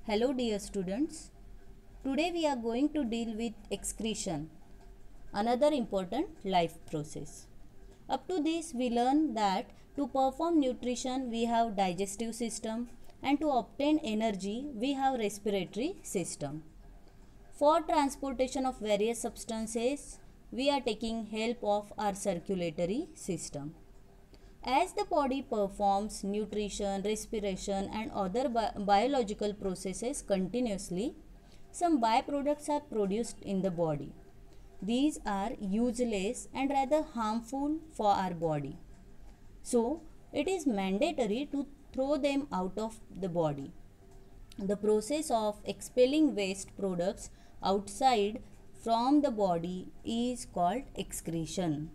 Hello dear students. Today we are going to deal with excretion, another important life process. Up to this we learn that to perform nutrition we have digestive system and to obtain energy we have respiratory system. For transportation of various substances we are taking help of our circulatory system. As the body performs nutrition, respiration and other biological processes continuously, some byproducts are produced in the body. These are useless and rather harmful for our body. So, it is mandatory to throw them out of the body. The process of expelling waste products outside from the body is called excretion.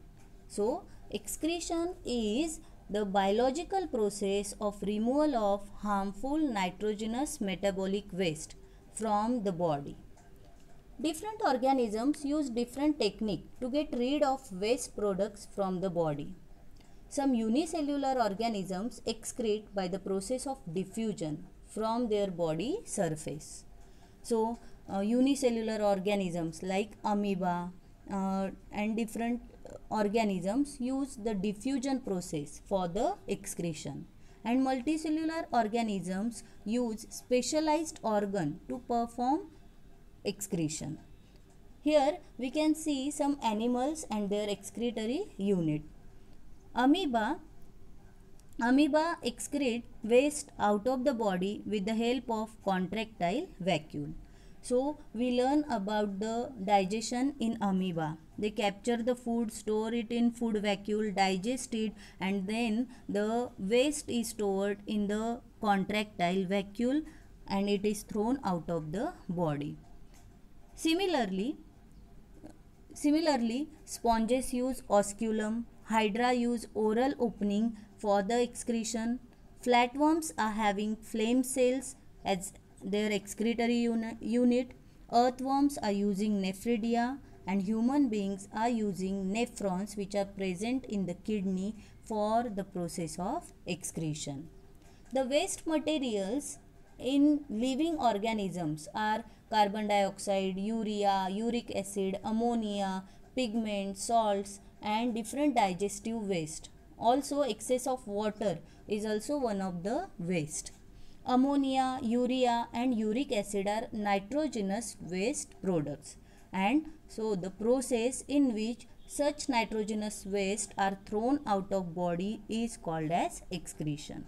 So, excretion is the biological process of removal of harmful nitrogenous metabolic waste from the body. Different organisms use different techniques to get rid of waste products from the body. Some unicellular organisms excrete by the process of diffusion from their body surface. So, unicellular organisms like amoeba and different organisms use the diffusion process for the excretion, and multicellular organisms use specialized organ to perform excretion. Here we can see some animals and their excretory unit. Amoeba excrete waste out of the body with the help of contractile vacuole. So, we learn about the digestion in amoeba. They capture the food, store it in food vacuole, digest it, and then the waste is stored in the contractile vacuole and it is thrown out of the body. Similarly, sponges use osculum, hydra use oral opening for the excretion. Flatworms are having phloem cells as their excretory unit. Earthworms are using nephridia, and human beings are using nephrons which are present in the kidney for the process of excretion. The waste materials in living organisms are carbon dioxide, urea, uric acid, ammonia, pigments, salts and different digestive waste. Also, excess of water is also one of the waste. Ammonia, urea and uric acid are nitrogenous waste products, and so the process in which such nitrogenous waste are thrown out of body is called as excretion.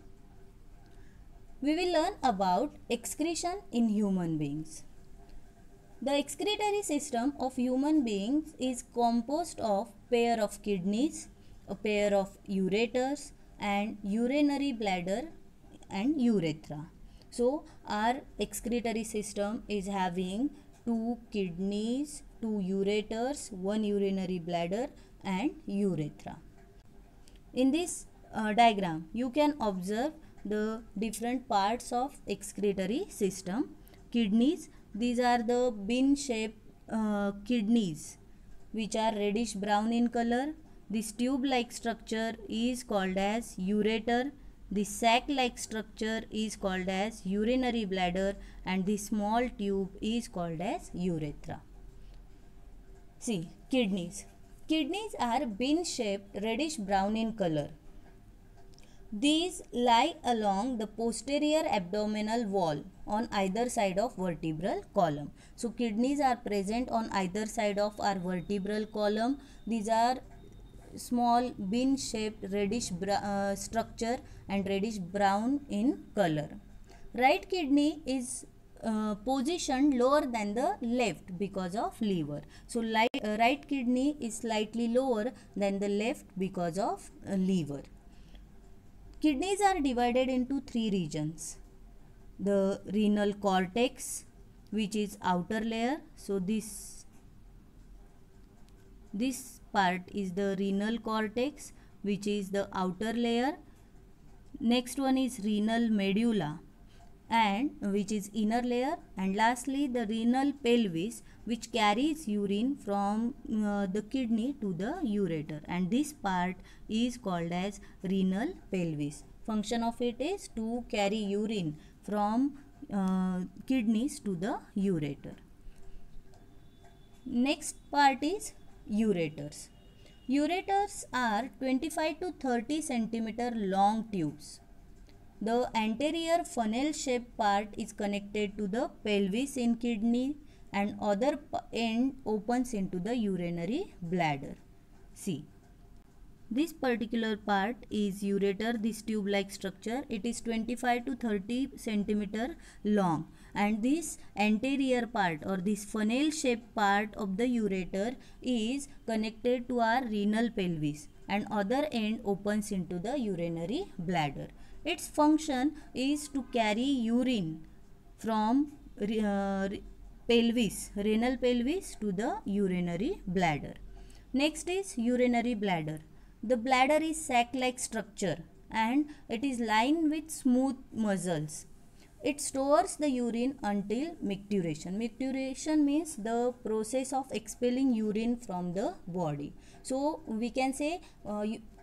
We will learn about excretion in human beings. The excretory system of human beings is composed of pair of kidneys, a pair of ureters and urinary bladder and urethra. So, our excretory system is having 2 kidneys, 2 ureters, 1 urinary bladder and urethra. In this diagram, you can observe the different parts of excretory system. Kidneys, these are the bean shaped kidneys which are reddish brown in color. This tube like structure is called as ureter. The sac like structure is called as urinary bladder, and the small tube is called as urethra. See, kidneys. Kidneys are bean shaped reddish brown in color. These lie along the posterior abdominal wall on either side of vertebral column. So, kidneys are present on either side of our vertebral column. These are small bean shaped reddish structure and reddish brown in color. Right kidney is positioned lower than the left because of liver. So, right kidney is slightly lower than the left because of liver. Kidneys are divided into 3 regions. The renal cortex, which is outer layer. So, this part is the renal cortex, which is the outer layer. Next one is renal medulla, and which is inner layer, and lastly the renal pelvis, which carries urine from the kidney to the ureter, and this part is called as renal pelvis. Function of it is to carry urine from kidneys to the ureter. Next part is ureters. Ureters are 25 to 30 centimeter long tubes. The anterior funnel-shaped part is connected to the pelvis in kidney and other end opens into the urinary bladder. See, this particular part is ureter, this tube-like structure. It is 25 to 30 centimeter long, and this anterior part or this funnel-shaped part of the ureter is connected to our renal pelvis and other end opens into the urinary bladder. Its function is to carry urine from pelvis, renal pelvis to the urinary bladder. Next is urinary bladder. The bladder is sac-like structure and it is lined with smooth muscles. It stores the urine until micturition. Micturition means the process of expelling urine from the body. So we can say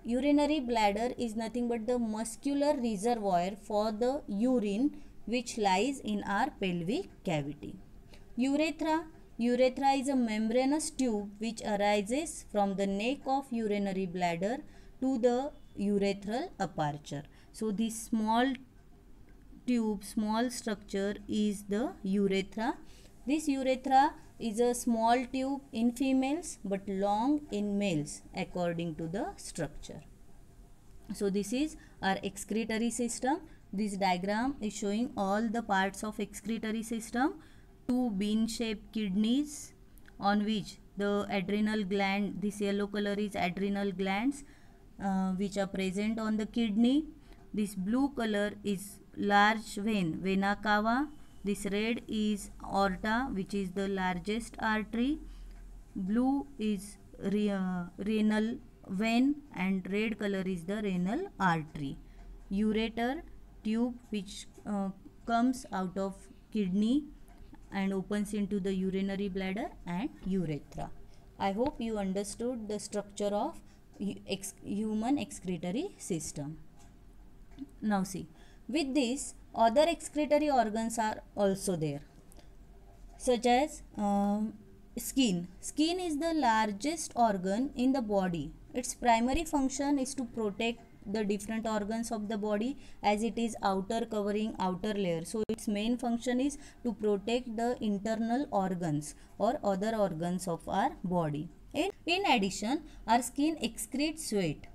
urinary bladder is nothing but the muscular reservoir for the urine which lies in our pelvic cavity. Urethra. Urethra is a membranous tube which arises from the neck of urinary bladder to the urethral aperture. So this small tube, small structure is the urethra. This urethra is a small tube in females but long in males according to the structure. So this is our excretory system. This diagram is showing all the parts of excretory system. Two bean-shaped kidneys on which the adrenal gland, this yellow color is adrenal glands which are present on the kidney. This blue color is large vein, vena cava. This red is aorta, which is the largest artery. Blue is renal vein and red color is the renal artery. Ureter, tube which comes out of kidney and opens into the urinary bladder, and urethra. I hope you understood the structure of human excretory system. Now see, with this other excretory organs are also there, such as skin. Skin is the largest organ in the body. Its primary function is to protect the different organs of the body as it is outer covering, outer layer. So its main function is to protect the internal organs or other organs of our body. In addition, our skin excretes sweat.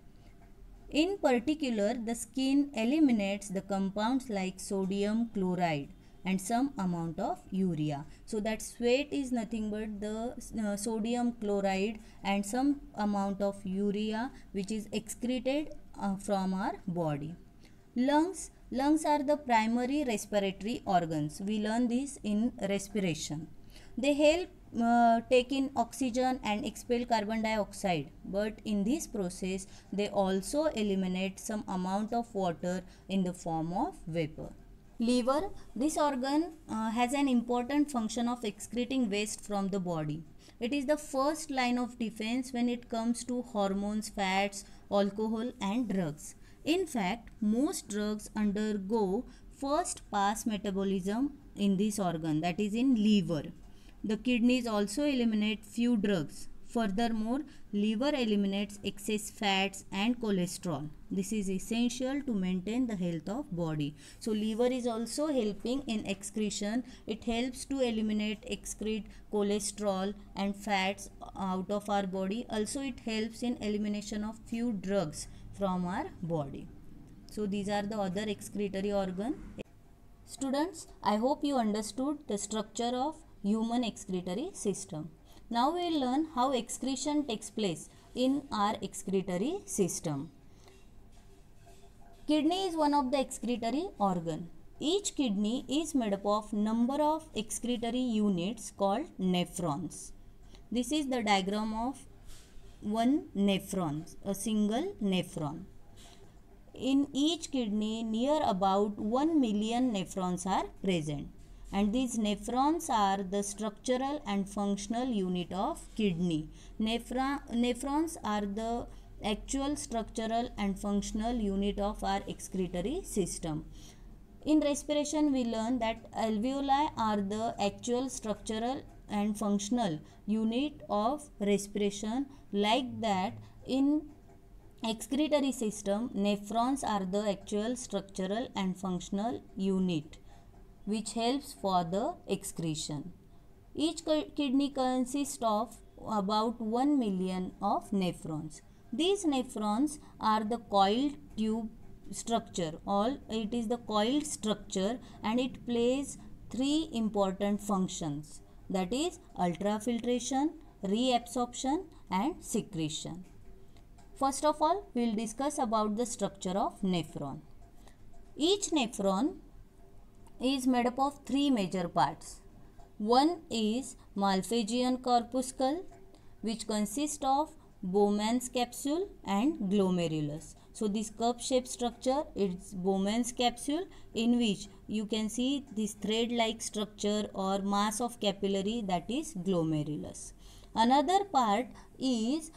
In particular, the skin eliminates the compounds like sodium chloride and some amount of urea. So that sweat is nothing but the sodium chloride and some amount of urea which is excreted from our body. Lungs. Lungs are the primary respiratory organs. We learn this in respiration. They help take in oxygen and expel carbon dioxide, but in this process they also eliminate some amount of water in the form of vapor. Liver. This organ has an important function of excreting waste from the body. It is the first line of defense when it comes to hormones, fats, alcohol and drugs. In fact, most drugs undergo first pass metabolism in this organ, that is in liver. The kidneys also eliminate few drugs. Furthermore, liver eliminates excess fats and cholesterol. This is essential to maintain the health of body. So liver is also helping in excretion. It helps to excrete cholesterol and fats out of our body. Also it helps in elimination of few drugs from our body. So these are the other excretory organ. Students, I hope you understood the structure of human excretory system. Now we will learn how excretion takes place in our excretory system. Kidney is one of the excretory organ. Each kidney is made up of number of excretory units called nephrons. This is the diagram of one nephron, a single nephron. In each kidney, near about 1 million nephrons are present. And these nephrons are the structural and functional unit of kidney. Nephrons are the actual structural and functional unit of our excretory system. In respiration, we learn that alveoli are the actual structural and functional unit of respiration. Like that, in excretory system, nephrons are the actual structural and functional unit which helps for the excretion. Each kidney consists of about 1 million of nephrons. These nephrons are the coiled tube structure. It is the coiled structure and it plays three important functions, that is ultrafiltration, reabsorption and secretion. First of all, we will discuss about the structure of nephron. Each nephron is made up of three major parts. One is Malpighian corpuscle, which consists of Bowman's capsule and glomerulus. So this cup-shaped structure is Bowman's capsule, in which you can see this thread-like structure or mass of capillary, that is glomerulus. Another part is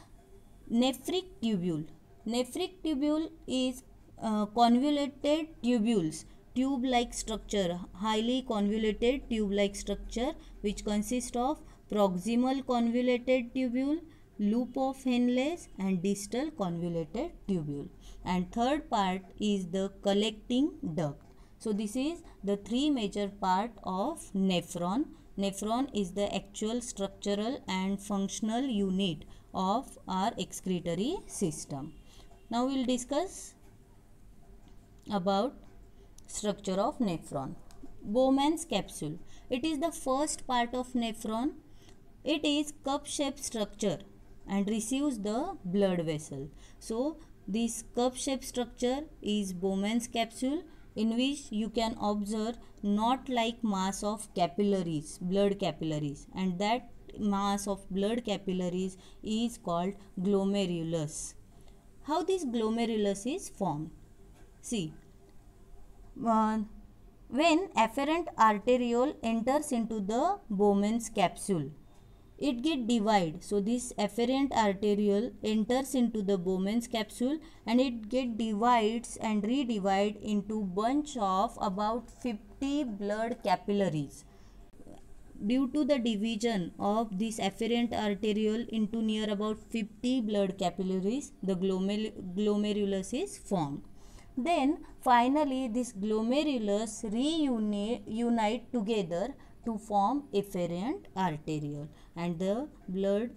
nephric tubule. Nephric tubule is convoluted tubules, tube-like structure, highly convoluted tube-like structure, which consists of proximal convoluted tubule, loop of Henle's and distal convoluted tubule. And third part is the collecting duct. So this is the three major part of nephron. Nephron is the actual structural and functional unit of our excretory system. Now we will discuss about structure of nephron. Bowman's capsule. It is the first part of nephron. It is cup-shaped structure and receives the blood vessel. So this cup-shaped structure is Bowman's capsule, in which you can observe knot-like mass of capillaries, blood capillaries, and that mass of blood capillaries is called glomerulus. How this glomerulus is formed? See, when afferent arteriole enters into the Bowman's capsule, it get divided. So this afferent arteriole enters into the Bowman's capsule and it get divides and redivides into bunch of about 50 blood capillaries. Due to the division of this afferent arteriole into near about 50 blood capillaries, the glomerulus is formed. Then finally this glomerulus reunite together to form afferent arteriole, and the blood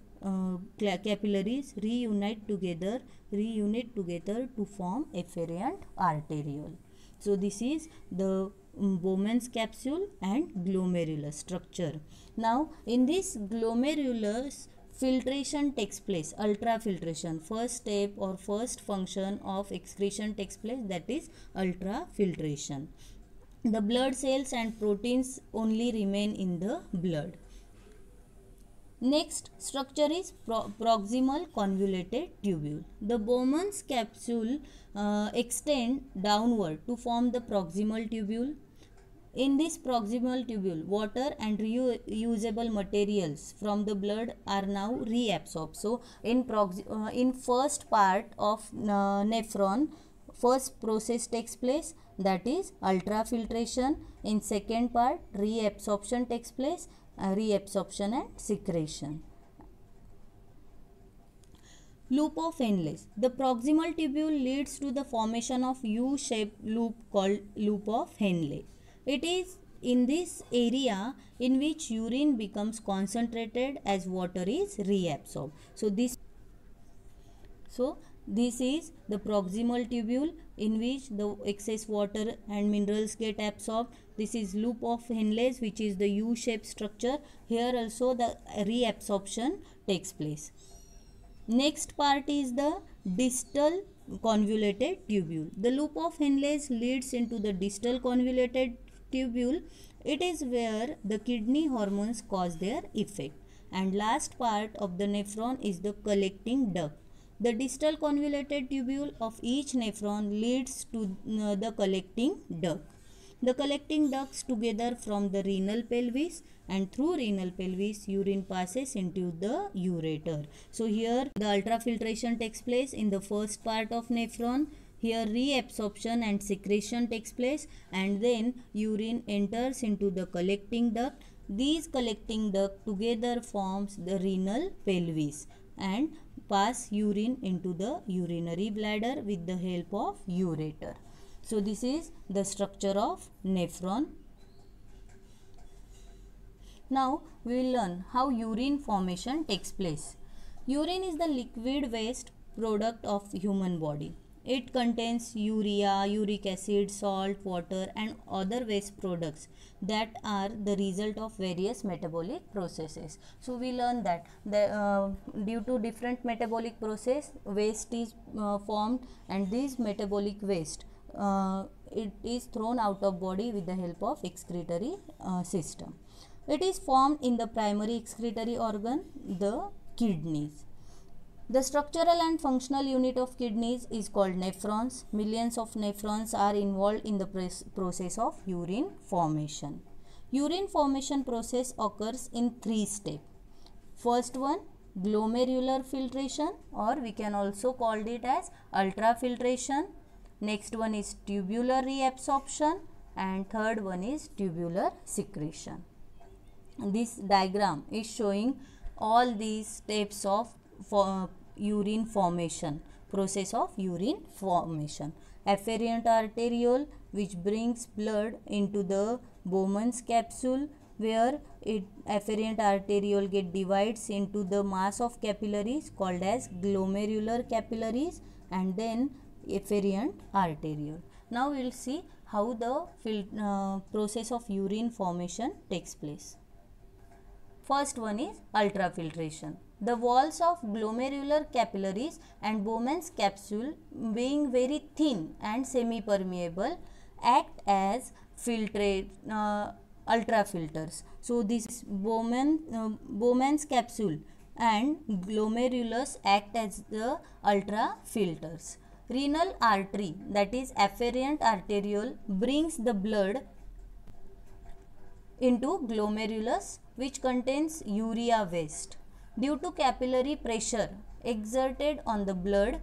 capillaries reunite together to form afferent arteriole. So this is the Bowman's capsule and glomerulus structure. Now in this glomerulus, filtration takes place, ultrafiltration. First step or first function of excretion takes place, that is ultrafiltration. The blood cells and proteins only remain in the blood. Next structure is proximal convoluted tubule. The Bowman's capsule extend downward to form the proximal tubule. In this proximal tubule, water and reusable materials from the blood are now reabsorbed. So in first part of nephron, first process takes place, that is ultrafiltration. In second part, reabsorption takes place, reabsorption and secretion. Loop of Henle's. The proximal tubule leads to the formation of U-shaped loop called loop of Henle. It is in this area in which urine becomes concentrated as water is reabsorbed. So this is the proximal tubule in which the excess water and minerals get absorbed. This is loop of Henle's, which is the U-shaped structure. Here also the reabsorption takes place. Next part is the distal convoluted tubule. The loop of Henle's leads into the distal convoluted tubule. It is where the kidney hormones cause their effect. And last part of the nephron is the collecting duct. The distal convoluted tubule of each nephron leads to the collecting duct. The collecting ducts together from the renal pelvis, and through renal pelvis urine passes into the ureter. So here the ultrafiltration takes place in the first part of nephron. Here reabsorption and secretion takes place, and then urine enters into the collecting duct. These collecting duct together forms the renal pelvis and pass urine into the urinary bladder with the help of ureter. So this is the structure of nephron. Now we will learn how urine formation takes place. Urine is the liquid waste product of human body. It contains urea, uric acid, salt, water and other waste products that are the result of various metabolic processes. So we learn that due to different metabolic process, waste is formed, and this metabolic waste it is thrown out of body with the help of excretory system. It is formed in the primary excretory organ, the kidneys. The structural and functional unit of kidneys is called nephrons. Millions of nephrons are involved in the process of urine formation. Urine formation process occurs in 3 steps. First one, glomerular filtration, or we can also call it as ultrafiltration. Next one is tubular reabsorption, and third one is tubular secretion. This diagram is showing all these steps of urine formation, process of urine formation. Afferent arteriole, which brings blood into the Bowman's capsule, where afferent arteriole divides into the mass of capillaries called as glomerular capillaries, and then afferent arteriole. Now we will see how the process of urine formation takes place. First one is ultrafiltration. The walls of glomerular capillaries and Bowman's capsule, being very thin and semi-permeable, act as ultrafilters. So this Bowman's capsule and glomerulus act as the ultrafilters. Renal artery, that is afferent arteriole, brings the blood into glomerulus, which contains urea waste. Due to capillary pressure exerted on the blood,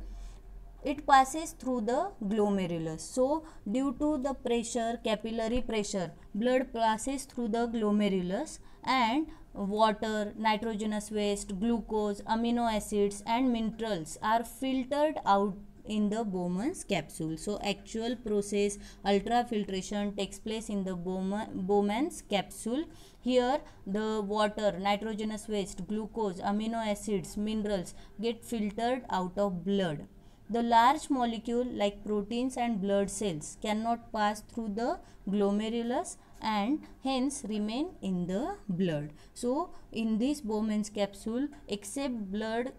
it passes through the glomerulus. So due to the pressure, capillary pressure, blood passes through the glomerulus, and water, nitrogenous waste, glucose, amino acids and minerals are filtered out in the Bowman's capsule. So actual process ultrafiltration takes place in the Bowman's capsule. Here the water, nitrogenous waste, glucose, amino acids, minerals get filtered out of blood. The large molecule like proteins and blood cells cannot pass through the glomerulus and hence remain in the blood. So in this Bowman's capsule, except blood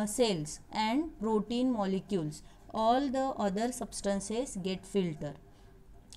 cells and protein molecules, all the other substances get filtered.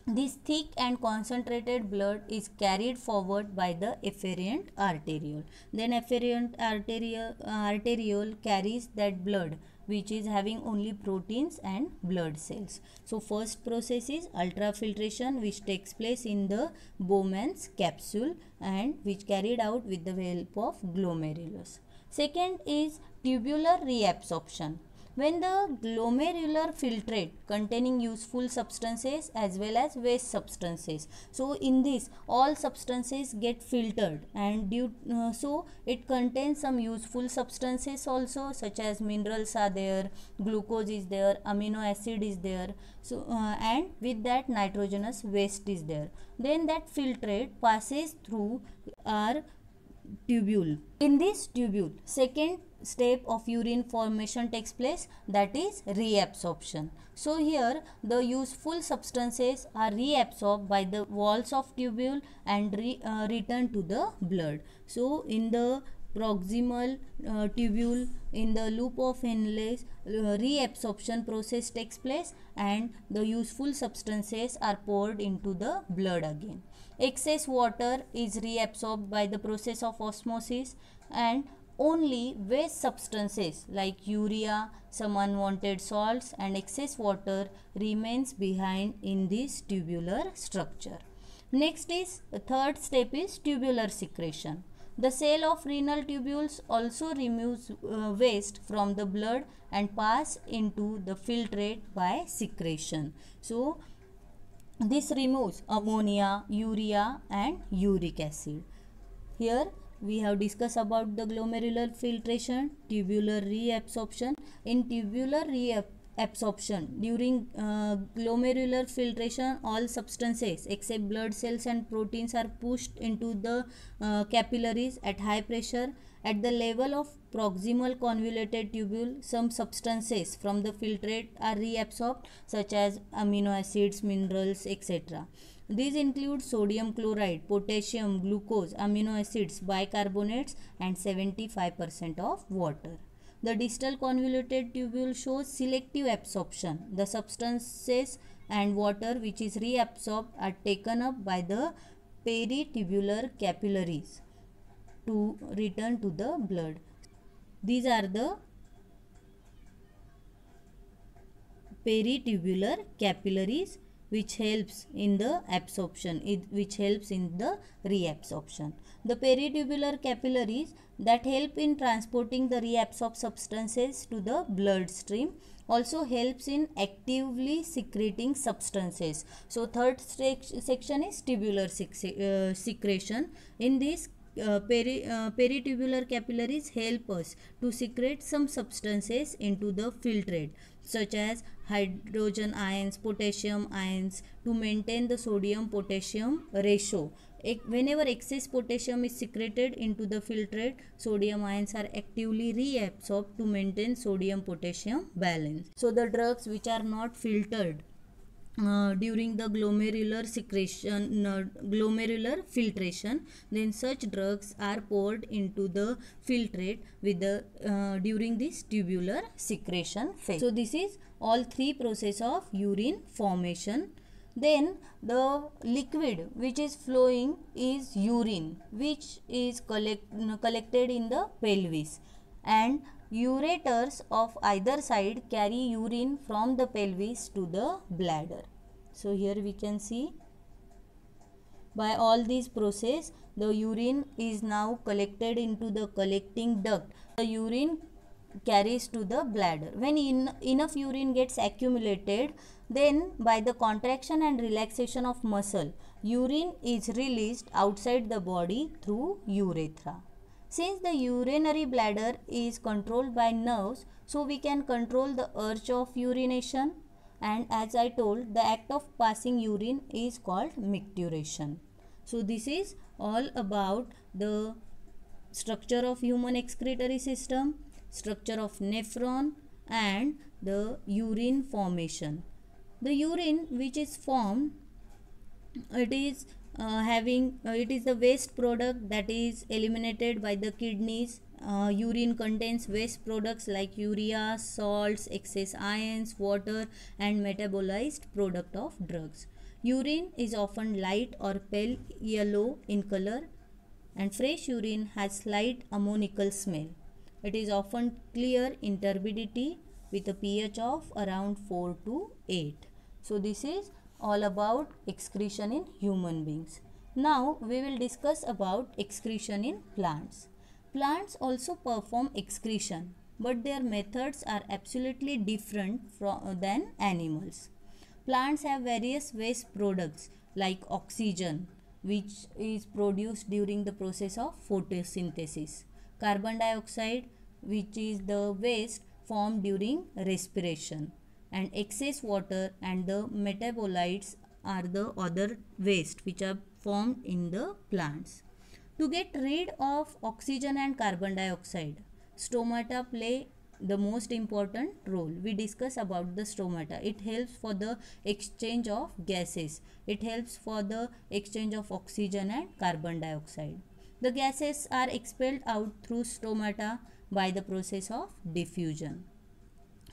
This thick and concentrated blood is carried forward by the afferent arteriole. Then afferent arteriole carries that blood which is having only proteins and blood cells. So first process is ultrafiltration, which takes place in the Bowman's capsule and which carried out with the help of glomerulus. Second is tubular reabsorption. When the glomerular filtrate containing useful substances as well as waste substances, so in this all substances get filtered, and so it contains some useful substances also, such as minerals are there, glucose is there, amino acid is there, so and with that nitrogenous waste is there. Then that filtrate passes through our tubule. In this tubule, second step of urine formation takes place, that is reabsorption. So here the useful substances are reabsorbed by the walls of tubule and return to the blood. So in the proximal tubule, in the loop of Henle, reabsorption process takes place and the useful substances are poured into the blood again. Excess water is reabsorbed by the process of osmosis, and only waste substances like urea, some unwanted salts and excess water remains behind in this tubular structure. Next is the third step is tubular secretion. The cell of renal tubules also removes waste from the blood and pass into the filtrate by secretion. So this removes ammonia, urea and uric acid. Here we have discussed about the glomerular filtration, tubular reabsorption. In tubular reabsorption, during glomerular filtration, all substances except blood cells and proteins are pushed into the capillaries at high pressure. At the level of proximal convoluted tubule, some substances from the filtrate are reabsorbed, such as amino acids, minerals, etc. These include sodium chloride, potassium, glucose, amino acids, bicarbonates and 75% of water. The distal convoluted tubule shows selective absorption. The substances and water which is reabsorbed are taken up by the peritubular capillaries to return to the blood. These are the peritubular capillaries which helps in the absorption, which helps in the reabsorption. The peritubular capillaries that help in transporting the reabsorbed substances to the bloodstream also helps in actively secreting substances. So third section is tubular secretion. In this peritubular capillaries help us to secrete some substances into the filtrate, such as hydrogen ions, potassium ions, to maintain the sodium potassium ratio. Whenever excess potassium is secreted into the filtrate, sodium ions are actively reabsorbed to maintain sodium potassium balance. So the drugs which are not filtered during the glomerular filtration, then such drugs are poured into the filtrate with the during this tubular secretion phase. So this is all three process of urine formation. Then the liquid which is flowing is urine, which is collected in the pelvis, and ureters of either side carry urine from the pelvis to the bladder. So here we can see, by all these process, the urine is now collected into the collecting duct. The urine carries to the bladder. When enough urine gets accumulated, then by the contraction and relaxation of muscle, urine is released outside the body through urethra. Since the urinary bladder is controlled by nerves, so we can control the urge of urination, and as I told, the act of passing urine is called micturition. So this is all about the structure of human excretory system, structure of nephron and the urine formation. The urine which is formed, it is it is the waste product that is eliminated by the kidneys. Urine contains waste products like urea, salts, excess ions, water and metabolized product of drugs. Urine is often light or pale yellow in color, and fresh urine has slight ammoniacal smell. It is often clear in turbidity with a pH of around 4 to 8. So this is all about excretion in human beings. Now we will discuss about excretion in plants. Plants also perform excretion, but their methods are absolutely different than animals. Plants have various waste products like oxygen, which is produced during the process of photosynthesis, carbon dioxide, which is the waste formed during respiration, and excess water and the metabolites are the other waste which are formed in the plants. To get rid of oxygen and carbon dioxide, stomata play the most important role. We discuss about the stomata. It helps for the exchange of gases. It helps for the exchange of oxygen and carbon dioxide. The gases are expelled out through stomata by the process of diffusion.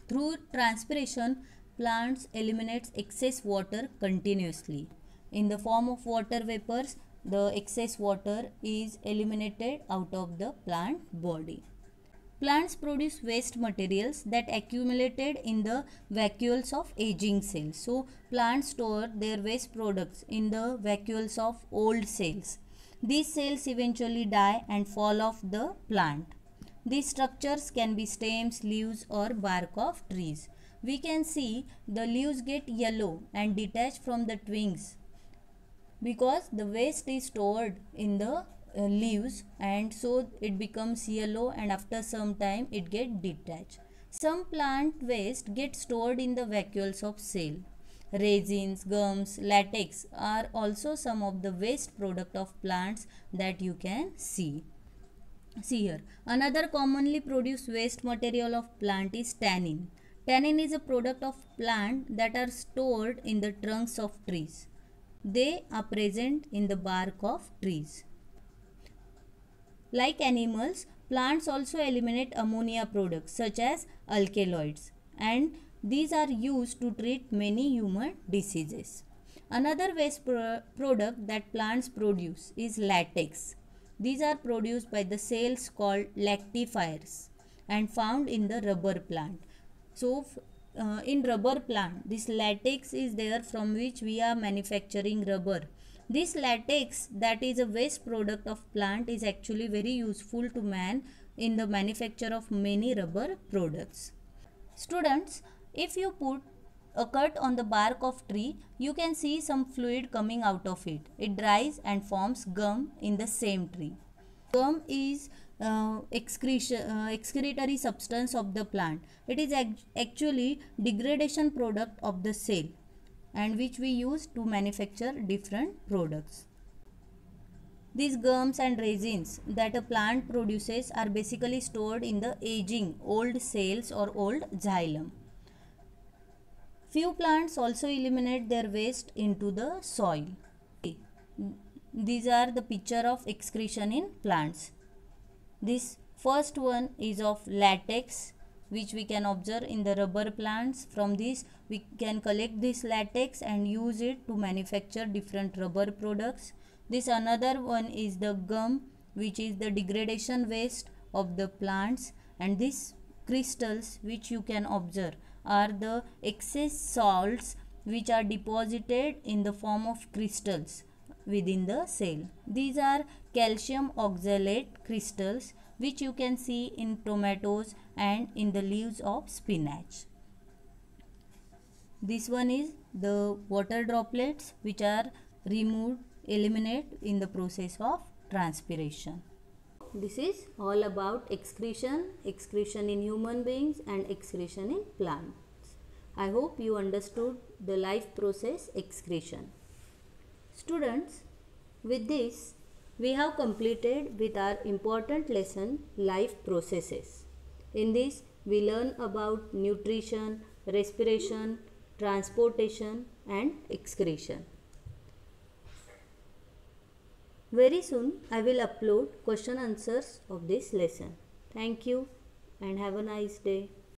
Through transpiration, plants eliminate excess water continuously. In the form of water vapors, the excess water is eliminated out of the plant body. Plants produce waste materials that accumulated in the vacuoles of aging cells. So, plants store their waste products in the vacuoles of old cells. These cells eventually die and fall off the plant. These structures can be stems, leaves or bark of trees. We can see the leaves get yellow and detach from the twigs because the waste is stored in the leaves, and so it becomes yellow and after some time it get detached. Some plant waste get stored in the vacuoles of cell. Resins, gums, latex are also some of the waste product of plants that you can see. See here, another commonly produced waste material of plant is tannin. Tannin is a product of plant that are stored in the trunks of trees. They are present in the bark of trees. Like animals, plants also eliminate ammonia products such as alkaloids, and these are used to treat many human diseases. Another waste product that plants produce is latex. These are produced by the cells called lactifiers and found in the rubber plant. So, in rubber plant, this latex is there from which we are manufacturing rubber. This latex, that is a waste product of plant, is actually very useful to man in the manufacture of many rubber products. Students, if you put a cut on the bark of tree, you can see some fluid coming out of it. It dries and forms gum in the same tree. Gum is excretory substance of the plant. It is actually degradation product of the cell and which we use to manufacture different products. These gums and resins that a plant produces are basically stored in the aging old cells or old xylem. Few plants also eliminate their waste into the soil. These are the picture of excretion in plants. This first one is of latex, which we can observe in the rubber plants. From this we can collect this latex and use it to manufacture different rubber products. This another one is the gum, which is the degradation waste of the plants, and these crystals which you can observe are the excess salts which are deposited in the form of crystals within the cell. These are calcium oxalate crystals which you can see in tomatoes and in the leaves of spinach. This one is the water droplets which are removed, eliminated in the process of transpiration. This is all about excretion in human beings and excretion in plants. I hope you understood the life process excretion. Students, with this we have completed with our important lesson life processes. In this we learn about nutrition, respiration, transportation and excretion. Very soon I will upload question answers of this lesson. Thank you and have a nice day.